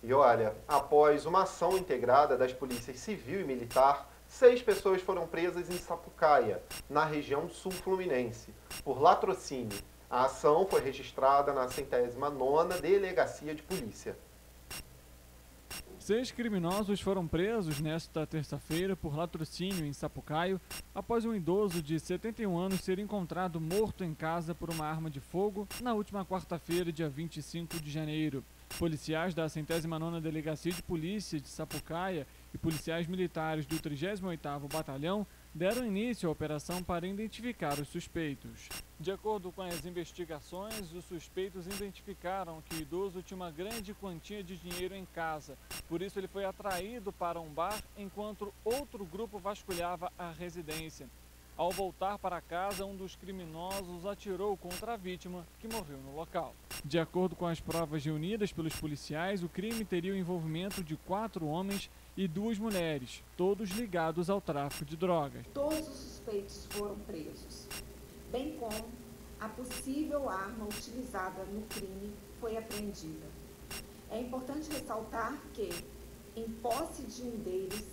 E olha, após uma ação integrada das polícias civil e militar, 6 pessoas foram presas em Sapucaia, na região sul fluminense, por latrocínio. A ação foi registrada na 109ª Delegacia de Polícia. 6 criminosos foram presos nesta terça-feira por latrocínio em Sapucaio, após um idoso de 71 anos ser encontrado morto em casa por uma arma de fogo na última quarta-feira, dia 25 de janeiro. Policiais da 109ª Delegacia de Polícia de Sapucaia e policiais militares do 38º Batalhão deram início à operação para identificar os suspeitos. De acordo com as investigações, os suspeitos identificaram que o idoso tinha uma grande quantia de dinheiro em casa, por isso ele foi atraído para um bar enquanto outro grupo vasculhava a residência. Ao voltar para casa, um dos criminosos atirou contra a vítima, que morreu no local. De acordo com as provas reunidas pelos policiais, o crime teria o envolvimento de 4 homens e 2 mulheres, todos ligados ao tráfico de drogas. Todos os suspeitos foram presos, bem como a possível arma utilizada no crime foi apreendida. É importante ressaltar que, em posse de um deles,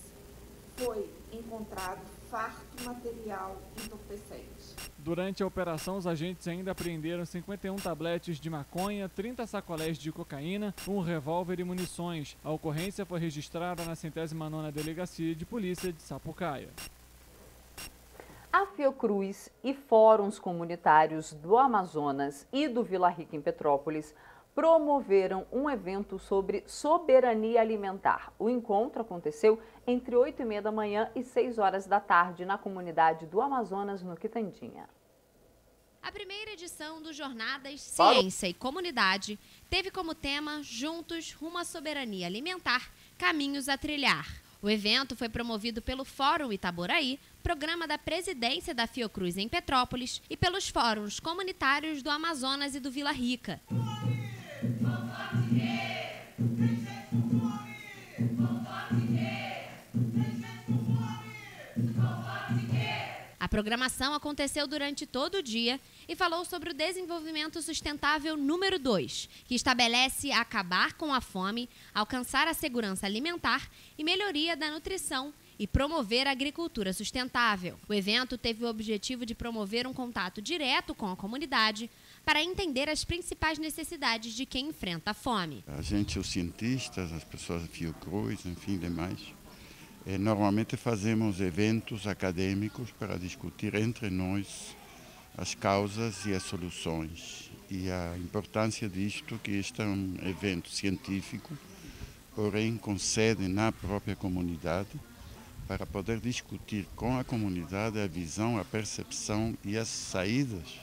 foi encontrado farto material entorpecente. Durante a operação, os agentes ainda apreenderam 51 tabletes de maconha, 30 sacolés de cocaína, um revólver e munições. A ocorrência foi registrada na 109ª Delegacia de Polícia de Sapucaia. A Fiocruz e fóruns comunitários do Amazonas e do Vila Rica em Petrópolis promoveram um evento sobre soberania alimentar. O encontro aconteceu entre 8h30 da manhã e 6 horas da tarde na comunidade do Amazonas, no Quitandinha. A primeira edição do Jornadas Ciência e Comunidade teve como tema Juntos rumo à soberania alimentar, caminhos a trilhar. O evento foi promovido pelo Fórum Itaboraí, programa da presidência da Fiocruz em Petrópolis, e pelos fóruns comunitários do Amazonas e do Vila Rica. A programação aconteceu durante todo o dia e falou sobre o desenvolvimento sustentável número 2, que estabelece acabar com a fome, alcançar a segurança alimentar e melhoria da nutrição e promover a agricultura sustentável. O evento teve o objetivo de promover um contato direto com a comunidade para entender as principais necessidades de quem enfrenta a fome. A gente, os cientistas, as pessoas da Fiocruz, enfim, demais, normalmente fazemos eventos acadêmicos para discutir entre nós as causas e as soluções. E a importância disto, que este é um evento científico, porém com sede na própria comunidade, para poder discutir com a comunidade a visão, a percepção e as saídas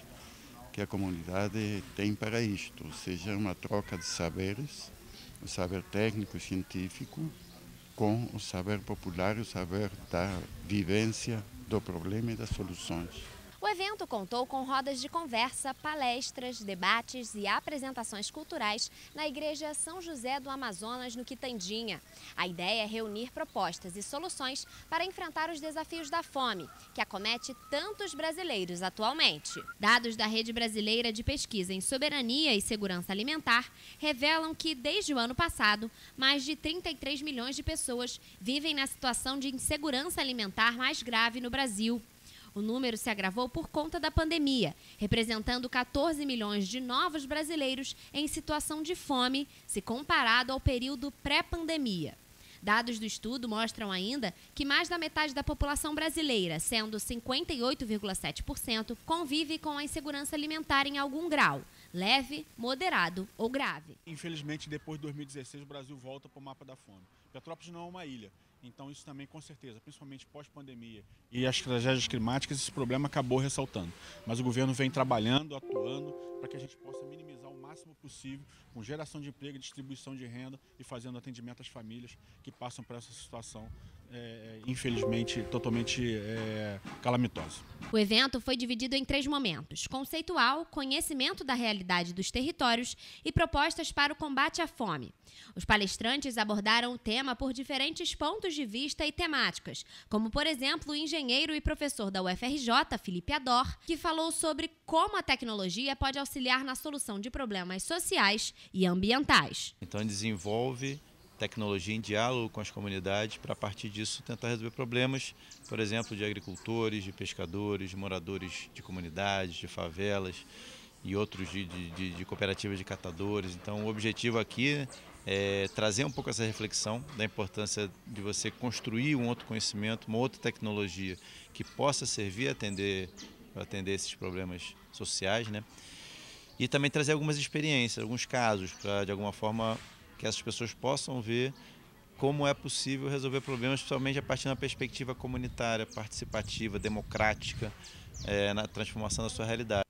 que a comunidade tem para isto, ou seja, uma troca de saberes, o saber técnico e científico, com o saber popular e o saber da vivência do problema e das soluções. O evento contou com rodas de conversa, palestras, debates e apresentações culturais na Igreja São José do Amazonas, no Quitandinha. A ideia é reunir propostas e soluções para enfrentar os desafios da fome, que acomete tantos brasileiros atualmente. Dados da Rede Brasileira de Pesquisa em Soberania e Segurança Alimentar revelam que, desde o ano passado, mais de 33 milhões de pessoas vivem na situação de insegurança alimentar mais grave no Brasil. O número se agravou por conta da pandemia, representando 14 milhões de novos brasileiros em situação de fome, se comparado ao período pré-pandemia. Dados do estudo mostram ainda que mais da metade da população brasileira, sendo 58,7%, convive com a insegurança alimentar em algum grau, leve, moderado ou grave. Infelizmente, depois de 2016, o Brasil volta para o mapa da fome. Petrópolis não é uma ilha. Então isso também, com certeza, principalmente pós-pandemia e as tragédias climáticas, esse problema acabou ressaltando. Mas o governo vem trabalhando, atuando, para que a gente possa minimizar o máximo possível com geração de emprego, distribuição de renda e fazendo atendimento às famílias que passam por essa situação, infelizmente, totalmente calamitosa. O evento foi dividido em 3 momentos: conceitual, conhecimento da realidade dos territórios e propostas para o combate à fome. Os palestrantes abordaram o tema por diferentes pontos de vista e temáticas, como, por exemplo, o engenheiro e professor da UFRJ, Felipe Ador, que falou sobre como a tecnologia pode auxiliar na solução de problemas sociais e ambientais. Então, desenvolve tecnologia em diálogo com as comunidades para, a partir disso, tentar resolver problemas, por exemplo, de agricultores, de pescadores, de moradores de comunidades, de favelas e outros de cooperativas de catadores. Então, o objetivo aqui é trazer um pouco essa reflexão da importância de você construir um outro conhecimento, uma outra tecnologia que possa servir a atender esses problemas sociais, né? E também trazer algumas experiências, alguns casos, para, de alguma forma, que essas pessoas possam ver como é possível resolver problemas, principalmente a partir de uma perspectiva comunitária, participativa, democrática, na transformação da sua realidade.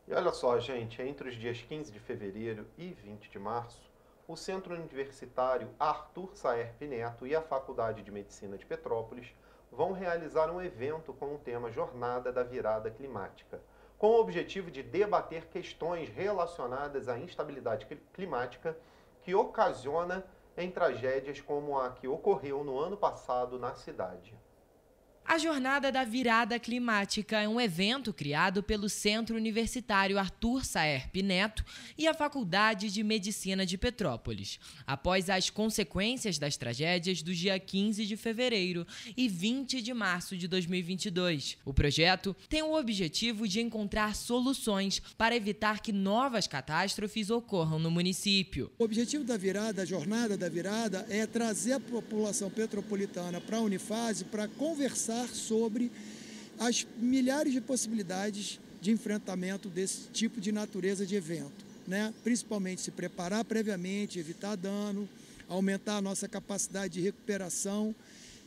E olha só, gente, entre os dias 15 de fevereiro e 20 de março, o Centro Universitário Arthur Saerp Neto e a Faculdade de Medicina de Petrópolis vão realizar um evento com o tema Jornada da Virada Climática, com o objetivo de debater questões relacionadas à instabilidade climática que ocasiona em tragédias como a que ocorreu no ano passado na cidade. A Jornada da Virada Climática é um evento criado pelo Centro Universitário Arthur Saerp Neto e a Faculdade de Medicina de Petrópolis, após as consequências das tragédias do dia 15 de fevereiro e 20 de março de 2022. O projeto tem o objetivo de encontrar soluções para evitar que novas catástrofes ocorram no município. O objetivo da virada, a Jornada da Virada, é trazer a população petropolitana para a Unifase para conversar sobre as milhares de possibilidades de enfrentamento desse tipo de natureza de evento, né? Principalmente se preparar previamente, evitar dano, aumentar a nossa capacidade de recuperação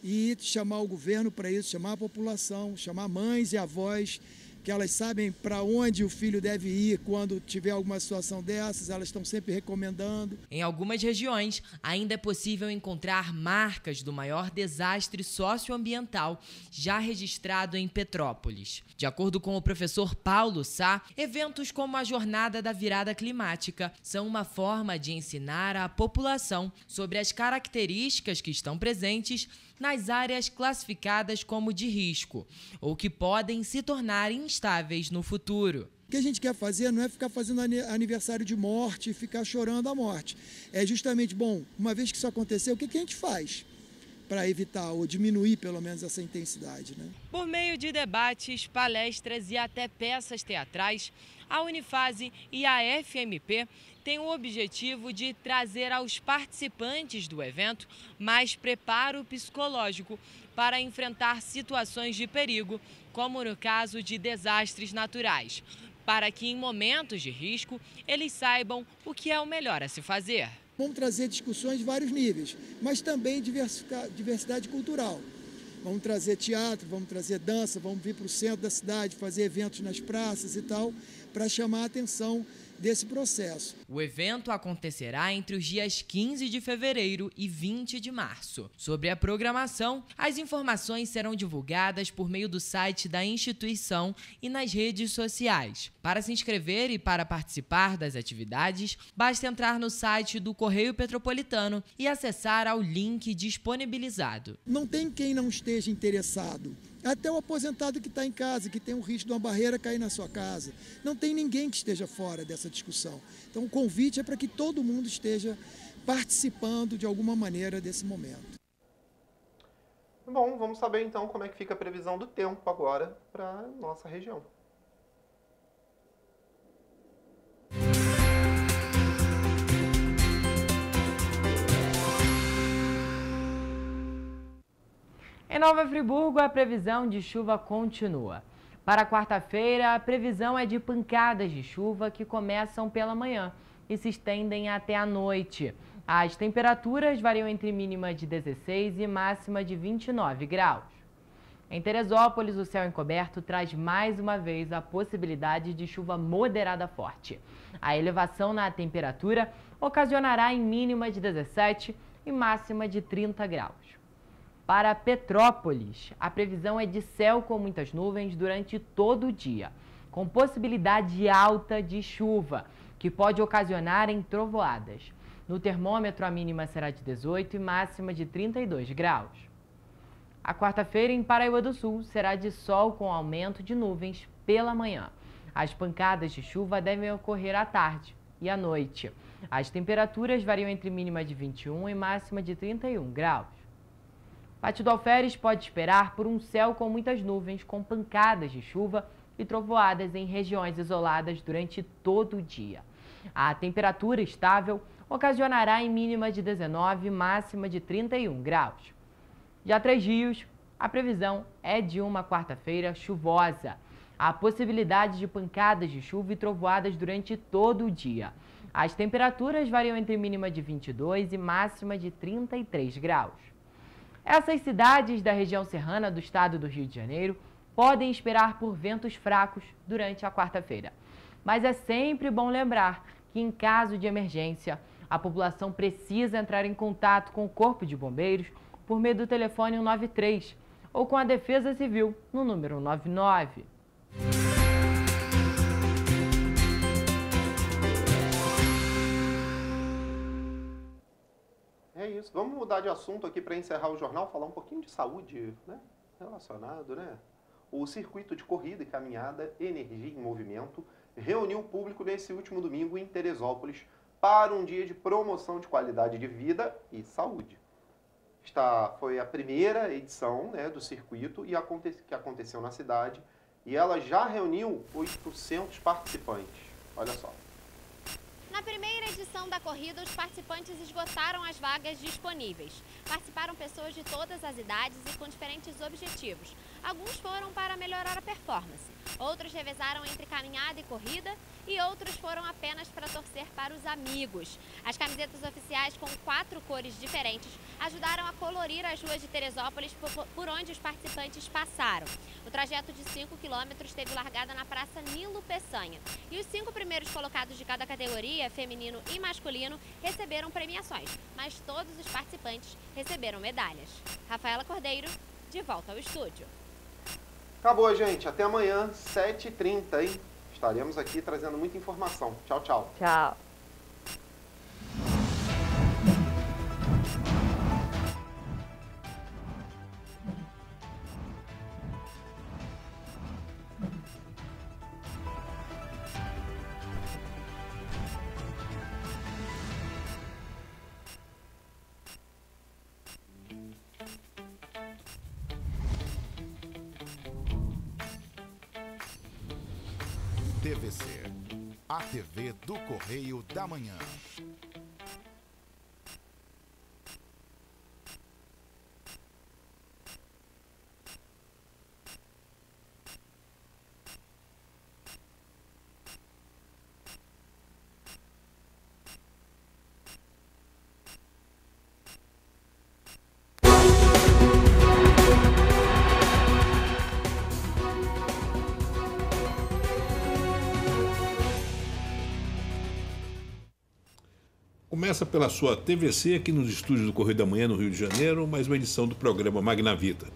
e chamar o governo para isso, chamar a população, chamar mães e avós, que elas sabem para onde o filho deve ir quando tiver alguma situação dessas, elas estão sempre recomendando. Em algumas regiões, ainda é possível encontrar marcas do maior desastre socioambiental já registrado em Petrópolis. De acordo com o professor Paulo Sá, eventos como a Jornada da Virada Climática são uma forma de ensinar à população sobre as características que estão presentes nas áreas classificadas como de risco, ou que podem se tornar instáveis no futuro. O que a gente quer fazer não é ficar fazendo aniversário de morte e ficar chorando a morte. É justamente, bom, uma vez que isso aconteceu, o que a gente faz para evitar ou diminuir pelo menos essa intensidade, né? Por meio de debates, palestras e até peças teatrais, a Unifase e a FMP têm o objetivo de trazer aos participantes do evento mais preparo psicológico para enfrentar situações de perigo, como no caso de desastres naturais, para que em momentos de risco eles saibam o que é o melhor a se fazer. Vamos trazer discussões de vários níveis, mas também diversidade cultural. Vamos trazer teatro, vamos trazer dança, vamos vir para o centro da cidade, fazer eventos nas praças e tal, para chamar a atenção desse processo. O evento acontecerá entre os dias 15 de fevereiro e 20 de março. Sobre a programação, as informações serão divulgadas por meio do site da instituição e nas redes sociais. Para se inscrever e para participar das atividades, basta entrar no site do Correio Petropolitano e acessar ao link disponibilizado. Não tem quem não esteja interessado. Até o aposentado que está em casa, que tem o risco de uma barreira cair na sua casa. Não tem ninguém que esteja fora dessa discussão. Então o convite é para que todo mundo esteja participando de alguma maneira desse momento. Bom, vamos saber então como é que fica a previsão do tempo agora para a nossa região. Em Nova Friburgo, a previsão de chuva continua. Para quarta-feira, a previsão é de pancadas de chuva que começam pela manhã e se estendem até a noite. As temperaturas variam entre mínima de 16 e máxima de 29 graus. Em Teresópolis, o céu encoberto traz mais uma vez a possibilidade de chuva moderada forte. A elevação na temperatura ocasionará em mínima de 17 e máxima de 30 graus. Para Petrópolis, a previsão é de céu com muitas nuvens durante todo o dia, com possibilidade alta de chuva, que pode ocasionar em trovoadas. No termômetro, a mínima será de 18 e máxima de 32 graus. A quarta-feira, em Paraíba do Sul, será de sol com aumento de nuvens pela manhã. As pancadas de chuva devem ocorrer à tarde e à noite. As temperaturas variam entre mínima de 21 e máxima de 31 graus. Pátio do Alferes pode esperar por um céu com muitas nuvens, com pancadas de chuva e trovoadas em regiões isoladas durante todo o dia. A temperatura estável ocasionará em mínima de 19 e máxima de 31 graus. Já Três Rios, a previsão é de uma quarta-feira chuvosa. Há possibilidade de pancadas de chuva e trovoadas durante todo o dia. As temperaturas variam entre mínima de 22 e máxima de 33 graus. Essas cidades da região serrana do estado do Rio de Janeiro podem esperar por ventos fracos durante a quarta-feira. Mas é sempre bom lembrar que, em caso de emergência, a população precisa entrar em contato com o Corpo de Bombeiros por meio do telefone 193 ou com a Defesa Civil no número 99. É isso. Vamos mudar de assunto aqui para encerrar o jornal, falar um pouquinho de saúde, né? Relacionado, né? O circuito de corrida e caminhada Energia em Movimento reuniu o público nesse último domingo em Teresópolis para um dia de promoção de qualidade de vida e saúde. Foi a primeira edição, né, do circuito que aconteceu na cidade e ela já reuniu 800 participantes. Olha só. Na primeira edição da corrida, os participantes esgotaram as vagas disponíveis. Participaram pessoas de todas as idades e com diferentes objetivos. Alguns foram para melhorar a performance, outros revezaram entre caminhada e corrida e outros foram apenas para torcer para os amigos. As camisetas oficiais com 4 cores diferentes ajudaram a colorir as ruas de Teresópolis por onde os participantes passaram. O trajeto de 5 quilômetros teve largada na Praça Nilo Peçanha e os 5 primeiros colocados de cada categoria, feminino e masculino, receberam premiações, mas todos os participantes receberam medalhas. Rafaela Cordeiro, de volta ao estúdio. Acabou, gente. Até amanhã, 7h30, hein? Estaremos aqui trazendo muita informação. Tchau, tchau. Tchau. TVC, a TV do Correio da Manhã. Começa pela sua TVC aqui nos estúdios do Correio da Manhã, no Rio de Janeiro, mais uma edição do programa Magnavita.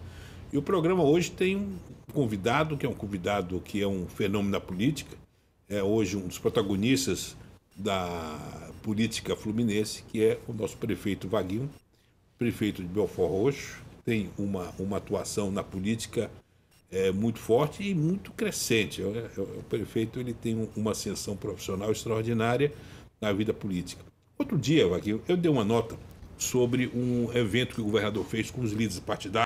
E o programa hoje tem um convidado, que é um fenômeno da política, é hoje um dos protagonistas da política fluminense, que é o nosso prefeito Vaguinho, prefeito de Belford Roxo, tem uma atuação na política muito forte e muito crescente. O prefeito ele tem uma ascensão profissional extraordinária na vida política. Outro dia, Vaguinho, eu dei uma nota sobre um evento que o governador fez com os líderes partidários.